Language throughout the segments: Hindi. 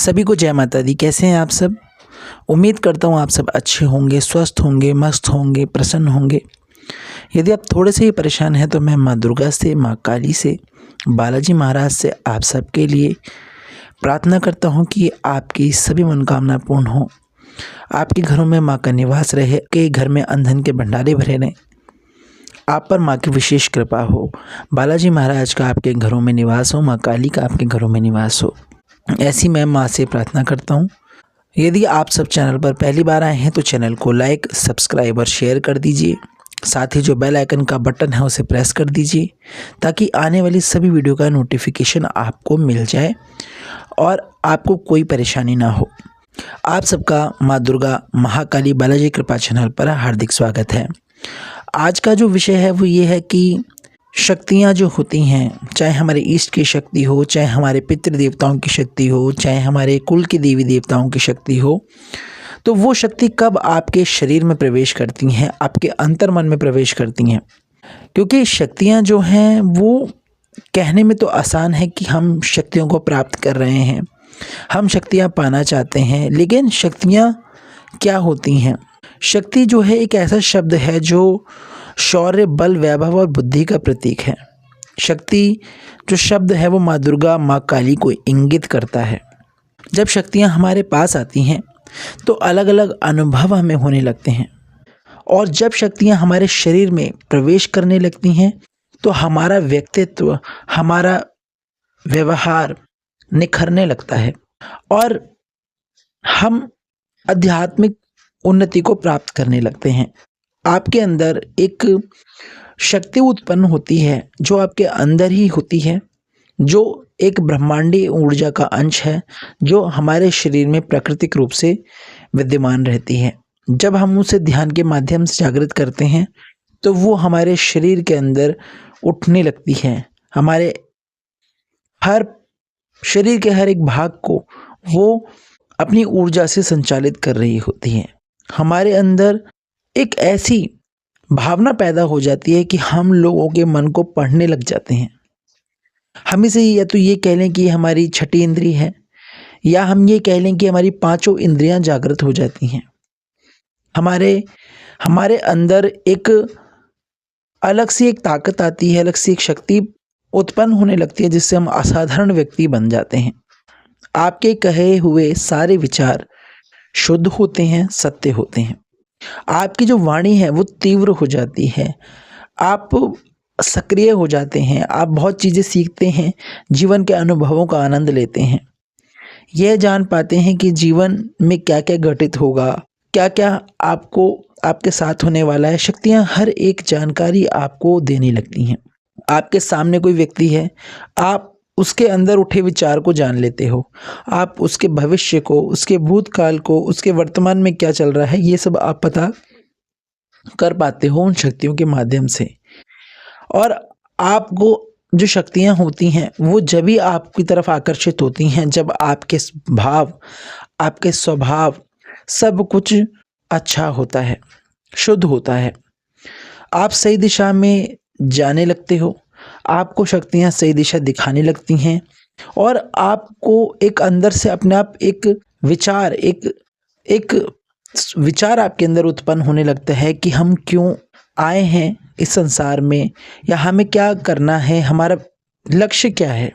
सभी को जय माता दी। कैसे हैं आप सब? उम्मीद करता हूँ आप सब अच्छे होंगे, स्वस्थ होंगे, मस्त होंगे, प्रसन्न होंगे। यदि आप थोड़े से ही परेशान हैं तो मैं माँ दुर्गा से, माँ काली से, बालाजी महाराज से आप सबके लिए प्रार्थना करता हूँ कि आपकी सभी मनोकामना पूर्ण हो। आपके घरों में माँ का निवास रहे, के घर में अन्न के भंडारे भरे रहें, आप पर माँ की विशेष कृपा हो, बालाजी महाराज का आपके घरों में निवास हो, माँ काली का आपके घरों में निवास हो। ऐसी मैं माँ से प्रार्थना करता हूँ। यदि आप सब चैनल पर पहली बार आए हैं तो चैनल को लाइक, सब्सक्राइब और शेयर कर दीजिए। साथ ही जो बेल आइकन का बटन है उसे प्रेस कर दीजिए ताकि आने वाली सभी वीडियो का नोटिफिकेशन आपको मिल जाए और आपको कोई परेशानी ना हो। आप सबका माँ दुर्गा, महाकाली, बालाजी कृपा चैनल पर हार्दिक स्वागत है। आज का जो विषय है वो ये है कि शक्तियाँ जो होती हैं, चाहे हमारे ईष्ट की शक्ति हो, चाहे हमारे पितृ देवताओं की शक्ति हो, चाहे हमारे कुल के देवी देवताओं की शक्ति हो, तो वो शक्ति कब आपके शरीर में प्रवेश करती हैं, आपके अंतर्मन में प्रवेश करती हैं। क्योंकि शक्तियाँ जो हैं वो कहने में तो आसान है कि हम शक्तियों को प्राप्त कर रहे हैं, हम शक्तियाँ पाना चाहते हैं, लेकिन शक्तियाँ क्या होती हैं? शक्ति जो है एक ऐसा शब्द है जो शौर्य, बल, वैभव और बुद्धि का प्रतीक है। शक्ति जो शब्द है वो माँ दुर्गा, माँ काली को इंगित करता है। जब शक्तियाँ हमारे पास आती हैं तो अलग अलग अनुभव हमें होने लगते हैं, और जब शक्तियाँ हमारे शरीर में प्रवेश करने लगती हैं तो हमारा व्यक्तित्व, हमारा व्यवहार निखरने लगता है और हम आध्यात्मिक उन्नति को प्राप्त करने लगते हैं। आपके अंदर एक शक्ति उत्पन्न होती है जो आपके अंदर ही होती है, जो एक ब्रह्मांडीय ऊर्जा का अंश है जो हमारे शरीर में प्राकृतिक रूप से विद्यमान रहती है। जब हम उसे ध्यान के माध्यम से जागृत करते हैं तो वो हमारे शरीर के अंदर उठने लगती है। हमारे हर शरीर के हर एक भाग को वो अपनी ऊर्जा से संचालित कर रही होती है। हमारे अंदर एक ऐसी भावना पैदा हो जाती है कि हम लोगों के मन को पढ़ने लग जाते हैं। हम इसे या तो ये कह लें कि हमारी छठी इंद्री है, या हम ये कह लें कि हमारी पांचों इंद्रियां जागृत हो जाती हैं। हमारे अंदर एक अलग सी एक ताकत आती है, अलग सी एक शक्ति उत्पन्न होने लगती है जिससे हम असाधारण व्यक्ति बन जाते हैं। आपके कहे हुए सारे विचार शुद्ध होते हैं, सत्य होते हैं। आपकी जो वाणी है वो तीव्र हो जाती है, आप सक्रिय हो जाते हैं, आप बहुत चीज़ें सीखते हैं, जीवन के अनुभवों का आनंद लेते हैं, यह जान पाते हैं कि जीवन में क्या क्या घटित होगा, क्या क्या आपको आपके साथ होने वाला है। शक्तियाँ हर एक जानकारी आपको देने लगती हैं। आपके सामने कोई व्यक्ति है, आप उसके अंदर उठे विचार को जान लेते हो, आप उसके भविष्य को, उसके भूतकाल को, उसके वर्तमान में क्या चल रहा है, ये सब आप पता कर पाते हो उन शक्तियों के माध्यम से। और आपको जो शक्तियाँ होती हैं वो जब भी आपकी तरफ आकर्षित होती हैं जब आपके भाव, आपके स्वभाव सब कुछ अच्छा होता है, शुद्ध होता है, आप सही दिशा में जाने लगते हो, आपको शक्तियाँ सही दिशा दिखाने लगती हैं और आपको एक अंदर से अपने आप एक विचार आपके अंदर उत्पन्न होने लगता है कि हम क्यों आए हैं इस संसार में, या हमें क्या करना है, हमारा लक्ष्य क्या है।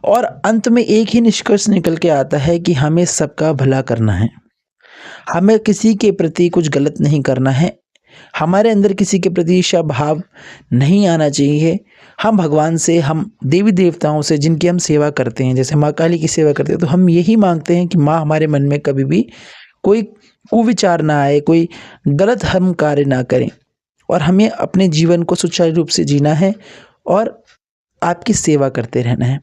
और अंत में एक ही निष्कर्ष निकल के आता है कि हमें सबका भला करना है, हमें किसी के प्रति कुछ गलत नहीं करना है, हमारे अंदर किसी के प्रति ईर्ष्या भाव नहीं आना चाहिए। हम भगवान से, हम देवी देवताओं से जिनकी हम सेवा करते हैं, जैसे माँ काली की सेवा करते हैं, तो हम यही मांगते हैं कि माँ हमारे मन में कभी भी कोई कुविचार ना आए, कोई गलत हम कार्य ना करें, और हमें अपने जीवन को सुचारू रूप से जीना है और आपकी सेवा करते रहना है।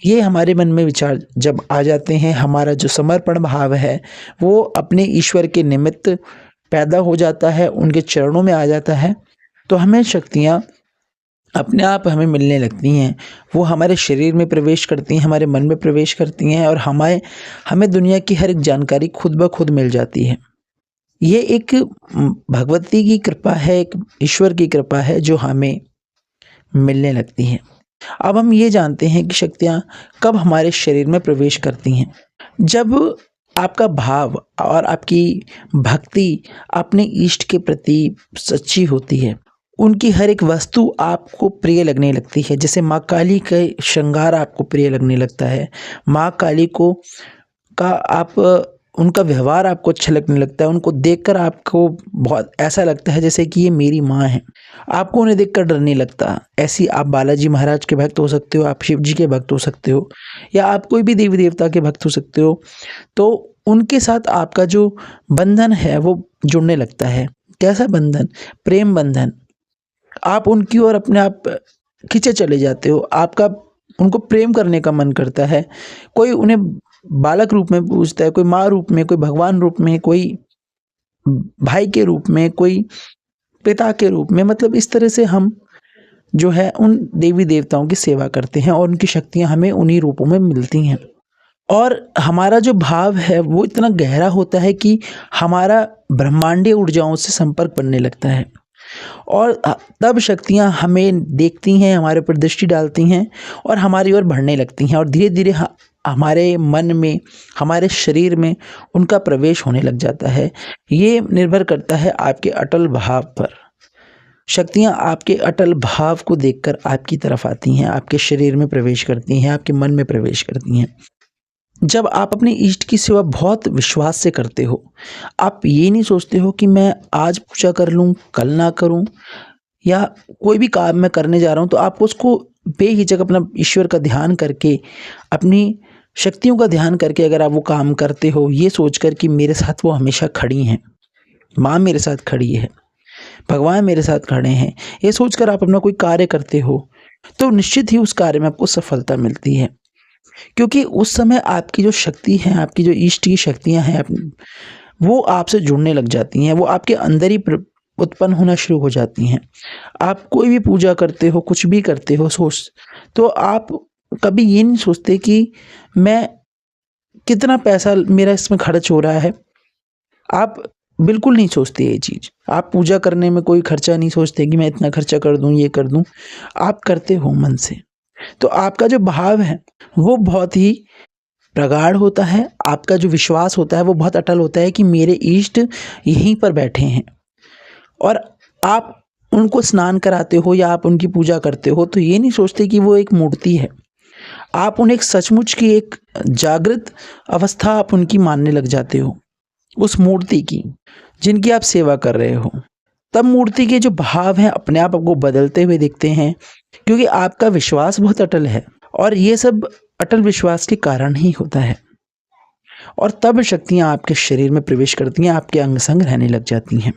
ये हमारे मन में विचार जब आ जाते हैं, हमारा जो समर्पण भाव है वो अपने ईश्वर के निमित्त पैदा हो जाता है, उनके चरणों में आ जाता है, तो हमें शक्तियाँ अपने आप हमें मिलने लगती हैं। वो हमारे शरीर में प्रवेश करती हैं, हमारे मन में प्रवेश करती हैं, और हमें दुनिया की हर एक जानकारी खुद ब खुद मिल जाती है। ये एक भगवती की कृपा है, एक ईश्वर की कृपा है जो हमें मिलने लगती है। अब हम ये जानते हैं कि शक्तियाँ कब हमारे शरीर में प्रवेश करती हैं। जब आपका भाव और आपकी भक्ति अपने इष्ट के प्रति सच्ची होती है, उनकी हर एक वस्तु आपको प्रिय लगने लगती है। जैसे माँ काली का श्रृंगार आपको प्रिय लगने लगता है, माँ काली को का आप उनका व्यवहार आपको अच्छा लगने लगता है, उनको देखकर आपको बहुत ऐसा लगता है जैसे कि ये मेरी माँ है। आपको उन्हें देखकर डर नहीं लगता। ऐसी आप बालाजी महाराज के भक्त हो सकते हो, आप शिव जी के भक्त हो सकते हो, या आप कोई भी देवी देवता के भक्त हो सकते हो। तो उनके साथ आपका जो बंधन है वो जुड़ने लगता है। कैसा बंधन? प्रेम बंधन। आप उनकी ओर अपने आप खींचे चले जाते हो। आपका उनको प्रेम करने का मन करता है। कोई उन्हें बालक रूप में पूजता है, कोई माँ रूप में, कोई भगवान रूप में, कोई भाई के रूप में, कोई पिता के रूप में। मतलब इस तरह से हम जो है उन देवी देवताओं की सेवा करते हैं और उनकी शक्तियाँ हमें उन्हीं रूपों में मिलती हैं। और हमारा जो भाव है वो इतना गहरा होता है कि हमारा ब्रह्मांडीय ऊर्जाओं से संपर्क बनने लगता है और तब शक्तियाँ हमें देखती हैं, हमारे ऊपर दृष्टि डालती हैं और हमारी ओर बढ़ने लगती हैं और धीरे धीरे हमारे मन में, हमारे शरीर में उनका प्रवेश होने लग जाता है। ये निर्भर करता है आपके अटल भाव पर। शक्तियाँ आपके अटल भाव को देखकर आपकी तरफ आती हैं, आपके शरीर में प्रवेश करती हैं, आपके मन में प्रवेश करती हैं। जब आप अपने इष्ट की सेवा बहुत विश्वास से करते हो, आप ये नहीं सोचते हो कि मैं आज पूजा कर लूँ, कल ना करूँ, या कोई भी काम मैं करने जा रहा हूँ तो आप उसको बेहिचक अपना ईश्वर का ध्यान करके, अपनी शक्तियों का ध्यान करके अगर आप वो काम करते हो, ये सोचकर कि मेरे साथ वो हमेशा खड़ी हैं, माँ मेरे साथ खड़ी है, भगवान मेरे साथ खड़े हैं, ये सोचकर आप अपना कोई कार्य करते हो, तो निश्चित ही उस कार्य में आपको सफलता मिलती है। क्योंकि उस समय आपकी जो शक्ति है, आपकी जो इष्ट की शक्तियाँ हैं, वो आपसे जुड़ने लग जाती हैं, वो आपके अंदर ही उत्पन्न होना शुरू हो जाती हैं। आप कोई भी पूजा करते हो, कुछ भी करते हो तो आप कभी ये नहीं सोचते कि मैं कितना पैसा मेरा इसमें खर्च हो रहा है। आप बिल्कुल नहीं सोचते ये चीज़। आप पूजा करने में कोई खर्चा नहीं सोचते कि मैं इतना खर्चा कर दूँ, ये कर दूँ। आप करते हो मन से। तो आपका जो भाव है वो बहुत ही प्रगाढ़ होता है। आपका जो विश्वास होता है वो बहुत अटल होता है कि मेरे इष्ट यहीं पर बैठे हैं, और आप उनको स्नान कराते हो या आप उनकी पूजा करते हो तो ये नहीं सोचते कि वो एक मूर्ति है। आप उन्हें एक सचमुच की एक जागृत अवस्था आप उनकी मानने लग जाते हो, उस मूर्ति की जिनकी आप सेवा कर रहे हो। तब मूर्ति के जो भाव हैं अपने आप आपको बदलते हुए दिखते हैं, क्योंकि आपका विश्वास बहुत अटल है और ये सब अटल विश्वास के कारण ही होता है। और तब शक्तियाँ आपके शरीर में प्रवेश करती हैं, आपके अंग संग रहने लग जाती हैं।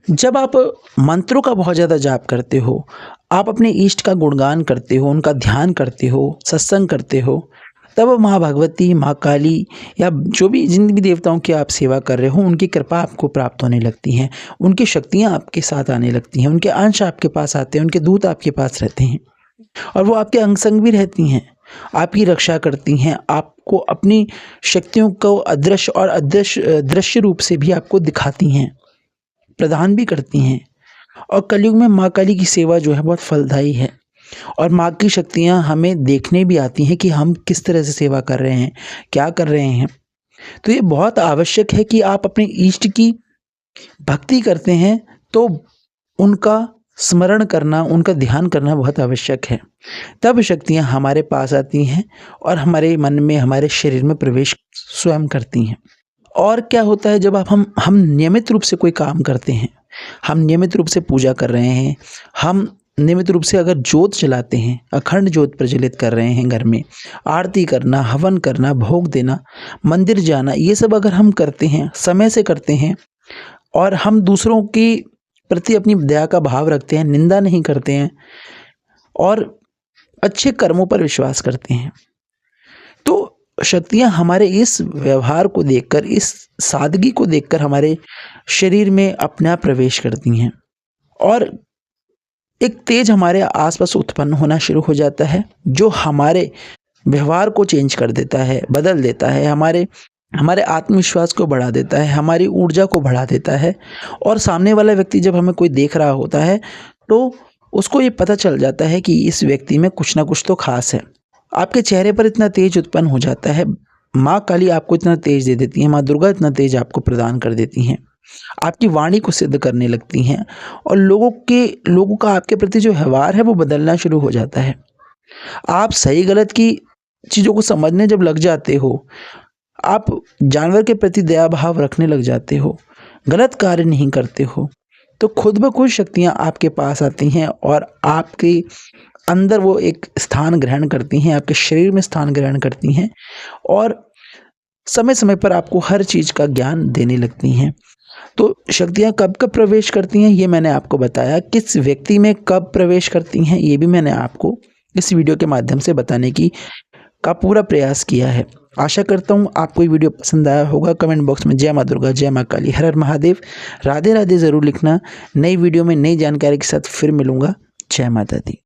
जब आप मंत्रों का बहुत ज़्यादा जाप करते हो, आप अपने इष्ट का गुणगान करते हो, उनका ध्यान करते हो, सत्संग करते हो, तब माँ भगवती, माँ काली या जो भी जिन भी देवताओं की आप सेवा कर रहे हो, उनकी कृपा आपको प्राप्त होने लगती हैं, उनकी शक्तियाँ आपके साथ आने लगती हैं, उनके अंश आपके पास आते हैं, उनके दूत आपके पास रहते हैं और वो आपके अंग संग भी रहती हैं, आपकी रक्षा करती हैं, आपको अपनी शक्तियों को अदृश्य और दृश्य रूप से भी आपको दिखाती हैं, प्रदान भी करती हैं। और कलयुग में माँ काली की सेवा जो है बहुत फलदायी है और माँ की शक्तियाँ हमें देखने भी आती हैं कि हम किस तरह से सेवा कर रहे हैं, क्या कर रहे हैं। तो ये बहुत आवश्यक है कि आप अपने इष्ट की भक्ति करते हैं तो उनका स्मरण करना, उनका ध्यान करना बहुत आवश्यक है। तब शक्तियाँ हमारे पास आती हैं और हमारे मन में, हमारे शरीर में प्रवेश स्वयं करती हैं। और क्या होता है जब हम नियमित रूप से कोई काम करते हैं, हम नियमित रूप से पूजा कर रहे हैं, हम नियमित रूप से अगर जोत जलाते हैं, अखंड जोत प्रज्वलित कर रहे हैं घर में, आरती करना, हवन करना, भोग देना, मंदिर जाना, ये सब अगर हम करते हैं, समय से करते हैं और हम दूसरों के प्रति अपनी दया का भाव रखते हैं, निंदा नहीं करते हैं और अच्छे कर्मों पर विश्वास करते हैं, तो शक्तियाँ हमारे इस व्यवहार को देखकर, इस सादगी को देखकर हमारे शरीर में अपने आप प्रवेश करती हैं और एक तेज हमारे आसपास उत्पन्न होना शुरू हो जाता है, जो हमारे व्यवहार को चेंज कर देता है, बदल देता है, हमारे आत्मविश्वास को बढ़ा देता है, हमारी ऊर्जा को बढ़ा देता है। और सामने वाला व्यक्ति जब हमें कोई देख रहा होता है तो उसको ये पता चल जाता है कि इस व्यक्ति में कुछ ना कुछ तो खास है। आपके चेहरे पर इतना तेज उत्पन्न हो जाता है, माँ काली आपको इतना तेज दे देती हैं, माँ दुर्गा इतना तेज आपको प्रदान कर देती हैं, आपकी वाणी को सिद्ध करने लगती हैं और लोगों का आपके प्रति जो व्यवहार है वो बदलना शुरू हो जाता है। आप सही गलत की चीज़ों को समझने जब लग जाते हो, आप जानवर के प्रति दया भाव रखने लग जाते हो, गलत कार्य नहीं करते हो, तो खुद ब खुद शक्तियाँ आपके पास आती हैं और आपके अंदर वो एक स्थान ग्रहण करती हैं, आपके शरीर में स्थान ग्रहण करती हैं और समय-समय पर आपको हर चीज़ का ज्ञान देने लगती हैं। तो शक्तियाँ कब-कब प्रवेश करती हैं ये मैंने आपको बताया, किस व्यक्ति में कब प्रवेश करती हैं ये भी मैंने आपको इस वीडियो के माध्यम से बताने का पूरा प्रयास किया है। आशा करता हूँ आपको ये वीडियो पसंद आया होगा। कमेंट बॉक्स में जय माँ दुर्गा, जय माँ काली, हर हर महादेव, राधे राधे ज़रूर लिखना। नई वीडियो में नई जानकारी के साथ फिर मिलूँगा। जय माता दी।